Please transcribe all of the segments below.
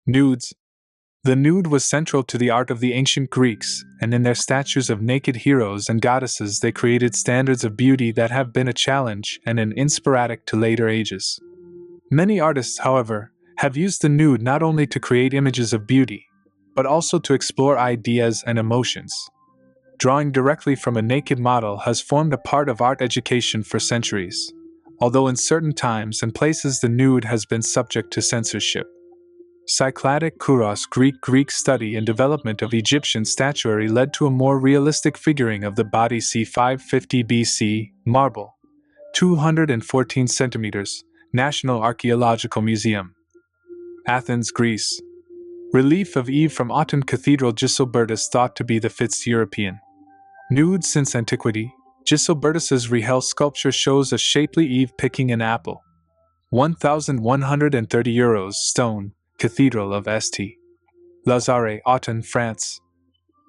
Nudes. The nude was central to the art of the ancient Greeks, and in their statues of naked heroes and goddesses they created standards of beauty that have been a challenge and an inspiratic to later ages. Many artists, however, have used the nude not only to create images of beauty, but also to explore ideas and emotions. Drawing directly from a naked model has formed a part of art education for centuries, although in certain times and places the nude has been subject to censorship. Cycladic Kouros Greek study and development of Egyptian statuary led to a more realistic figuring of the body c. 550 BC, marble, 214 centimeters, National Archaeological Museum. Athens, Greece. Relief of Eve from Autun Cathedral. Giselbertus thought to be the fifth European nude since antiquity. Giselbertus's Rahel sculpture shows a shapely Eve picking an apple. 1,130 euros, stone, Cathedral of St. Lazare, Autun, France.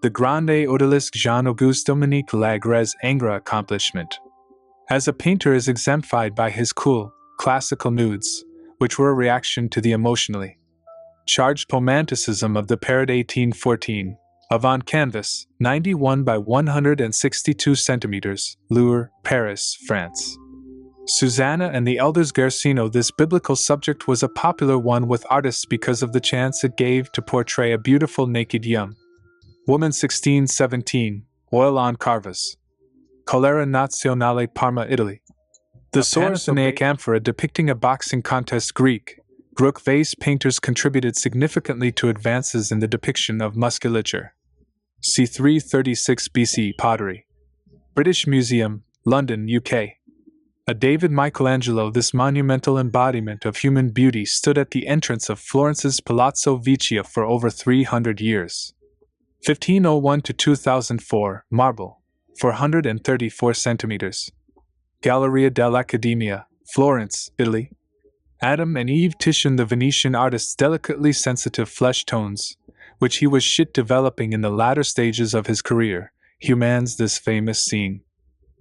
The Grande Odalisque Jean-Auguste Dominique Lagre's Ingres accomplishment. As a painter is exemplified by his cool, classical nudes, which were a reaction to the emotionally charged romanticism of the period 1814, of on canvas, 91 by 162 centimeters, Louvre, Paris, France. Susanna and the Elders Garcino. This biblical subject was a popular one with artists because of the chance it gave to portray a beautiful naked young woman. 1617, oil on canvas. Collera Nazionale, Parma, Italy. The Sourcenaic amphora depicting a boxing contest. Greek vase painters contributed significantly to advances in the depiction of musculature. c. 336 BC pottery. British Museum, London, UK. A David Michelangelo. This monumental embodiment of human beauty stood at the entrance of Florence's Palazzo Vecchio for over 300 years. 1501 to 2004, marble, 434 centimeters. Galleria dell'Accademia, Florence, Italy. Adam and Eve Titian. The Venetian artist's delicately sensitive flesh tones, which he was developing in the latter stages of his career, humans this famous scene.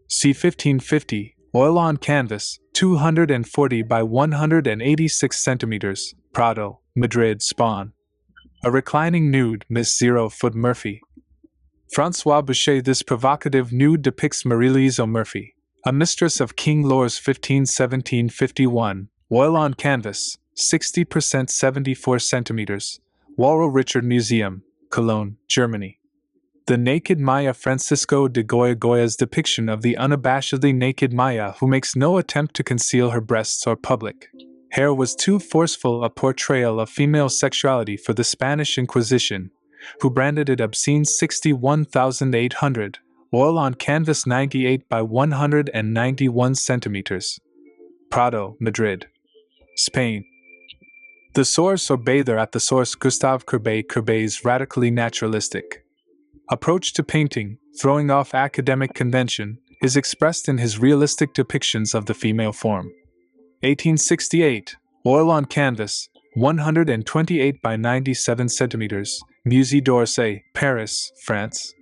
c. 1550, oil on canvas, 240 by 186 centimeters, Prado, Madrid, Spain. A reclining nude, Miss 0-foot Murphy. François Boucher. This provocative nude depicts Marie-Louise O'Murphy, a mistress of King Lor's 1517-51, oil on canvas, 60% 74 centimeters, Walro Richard Museum, Cologne, Germany. The Naked Maya. Francisco de Goya's depiction of the unabashedly naked Maya who makes no attempt to conceal her breasts or public hair was too forceful a portrayal of female sexuality for the Spanish Inquisition, who branded it obscene. 61,800, oil on canvas, 98 by 191 centimeters. Prado, Madrid, Spain. The source or bather. At the source. Gustave Courbet. Courbet's radically naturalistic approach to painting, throwing off academic convention, is expressed in his realistic depictions of the female form. 1868, oil on canvas, 128 by 97 centimeters, Musée d'Orsay, Paris, France.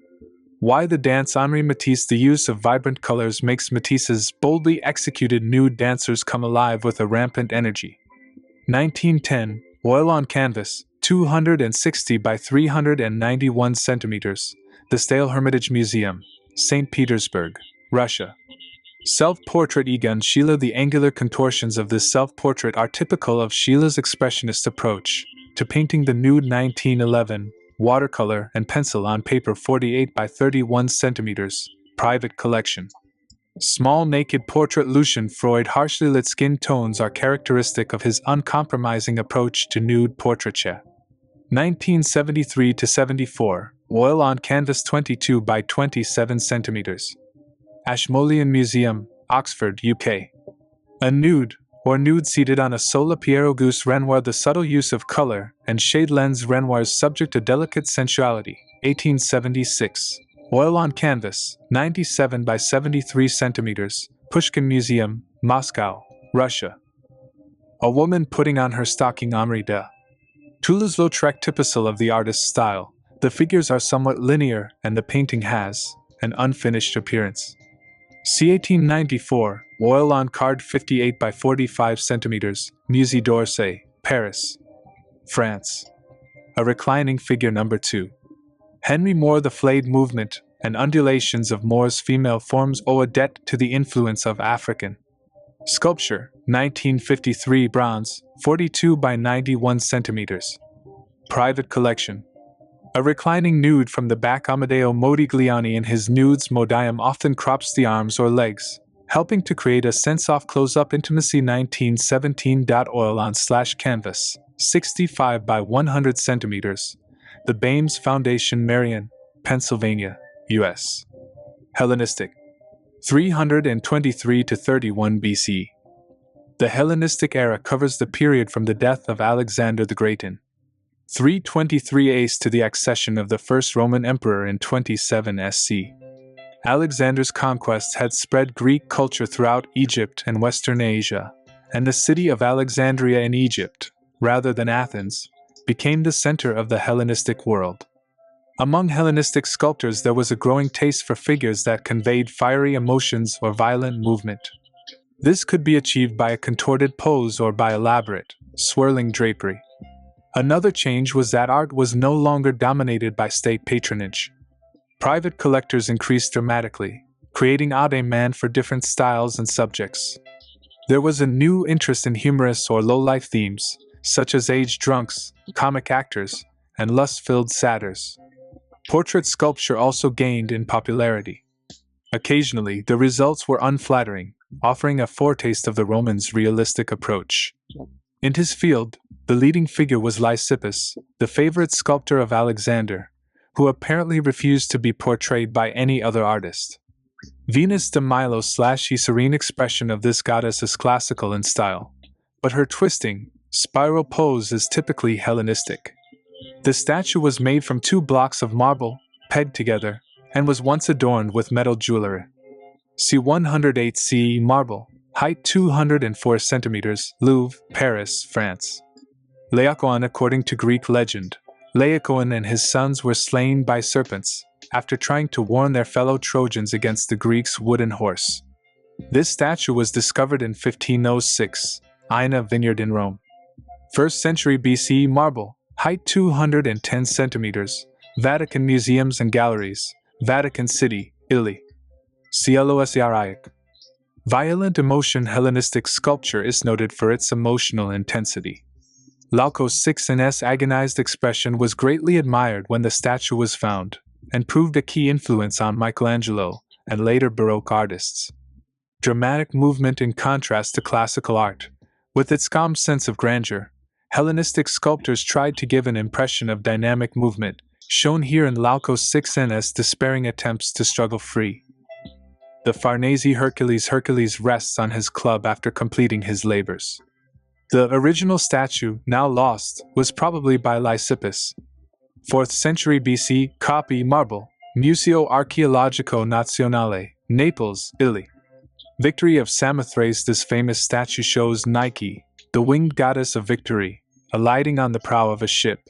Why the dance. Henri Matisse. The use of vibrant colors makes Matisse's boldly executed nude dancers come alive with a rampant energy. 1910, oil on canvas, 260 by 391 centimeters, the Stale Hermitage Museum, St. Petersburg, Russia. Self-portrait. Egon Schiele. The angular contortions of this self-portrait are typical of Schiele's expressionist approach to painting the nude. 1911, watercolor and pencil on paper, 48 by 31 centimeters, private collection. Small naked portrait. Lucian Freud. Harshly lit skin tones are characteristic of his uncompromising approach to nude portraiture. 1973-74, oil on canvas, 22 by 27 centimeters. Ashmolean Museum, Oxford, UK. A nude, or nude seated on a sola Pierre-Auguste Renoir. The subtle use of color and shade lends Renoir's subject a delicate sensuality. 1876, oil on canvas, 97 by 73 centimeters, Pushkin Museum, Moscow, Russia. A woman putting on her stocking. Henri de Toulouse-Lautrec. Typical of the artist's style, the figures are somewhat linear and the painting has an unfinished appearance. c. 1894, oil on card, 58 by 45 centimeters, Musée d'Orsay, Paris, France. A reclining figure number 2. Henry Moore. The flayed movement and undulations of Moore's female forms owe a debt to the influence of African sculpture. 1953 bronze, 42 by 91 centimeters. Private collection. A reclining nude from the back. Amedeo Modigliani in his Nudes Modium often crops the arms or legs, helping to create a sense-off close-up intimacy. 1917. Oil on /canvas, 65 by 100 centimeters. The Bames Foundation, Marion, Pennsylvania, U.S. Hellenistic. 323 to 31 BC. The Hellenistic era covers the period from the death of Alexander the Great in 323 ACE to the accession of the first Roman emperor in 27 SC. Alexander's conquests had spread Greek culture throughout Egypt and Western Asia, and the city of Alexandria in Egypt, rather than Athens, became the center of the Hellenistic world. Among Hellenistic sculptors there was a growing taste for figures that conveyed fiery emotions or violent movement. This could be achieved by a contorted pose or by elaborate, swirling drapery. Another change was that art was no longer dominated by state patronage. Private collectors increased dramatically, creating a demand for different styles and subjects. There was a new interest in humorous or low-life themes, such as aged drunks, comic actors, and lust-filled satyrs. Portrait sculpture also gained in popularity. Occasionally, the results were unflattering, offering a foretaste of the Romans' realistic approach. In his field, the leading figure was Lysippus, the favorite sculptor of Alexander, who apparently refused to be portrayed by any other artist. Venus de Milo's serene expression of this goddess is classical in style, but her twisting, spiral pose is typically Hellenistic. The statue was made from 2 blocks of marble, pegged together, and was once adorned with metal jewelry. C. 108 CE marble, height 204 centimeters, Louvre, Paris, France. Laocoon. According to Greek legend, Laocoon and his sons were slain by serpents after trying to warn their fellow Trojans against the Greeks' wooden horse. This statue was discovered in 1506, Ina Vineyard in Rome. 1st century BCE marble, height 210 centimeters, Vatican Museums and Galleries, Vatican City, Italy. Cielos Araic. Violent emotion. Hellenistic sculpture is noted for its emotional intensity. Glaucos 6's agonized expression was greatly admired when the statue was found, and proved a key influence on Michelangelo and later Baroque artists. Dramatic movement in contrast to classical art, with its calm sense of grandeur, Hellenistic sculptors tried to give an impression of dynamic movement, shown here in Glaucos 6's despairing attempts to struggle free. The Farnese Hercules rests on his club after completing his labors. The original statue, now lost, was probably by Lysippus. 4th century BC, copy marble, Museo Archeologico Nazionale, Naples, Italy. Victory of Samothrace. This famous statue shows Nike, the winged goddess of victory, alighting on the prow of a ship.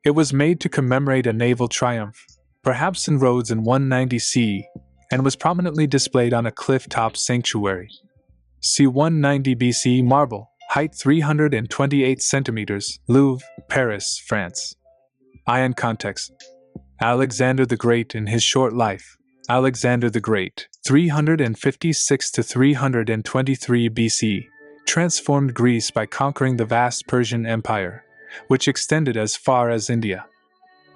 It was made to commemorate a naval triumph, perhaps in Rhodes in 190 CE, and was prominently displayed on a cliff-top sanctuary. C. 190 BC marble, height 328 centimeters, Louvre, Paris, France. Ion context. Alexander the Great in his short life. Alexander the Great, 356 to 323 BC, transformed Greece by conquering the vast Persian Empire, which extended as far as India.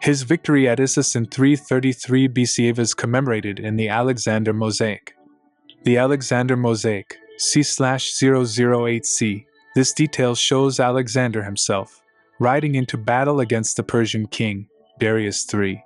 His victory at Issus in 333 BC is commemorated in the Alexander Mosaic. The Alexander Mosaic, C/008c. This detail shows Alexander himself, riding into battle against the Persian king, Darius III.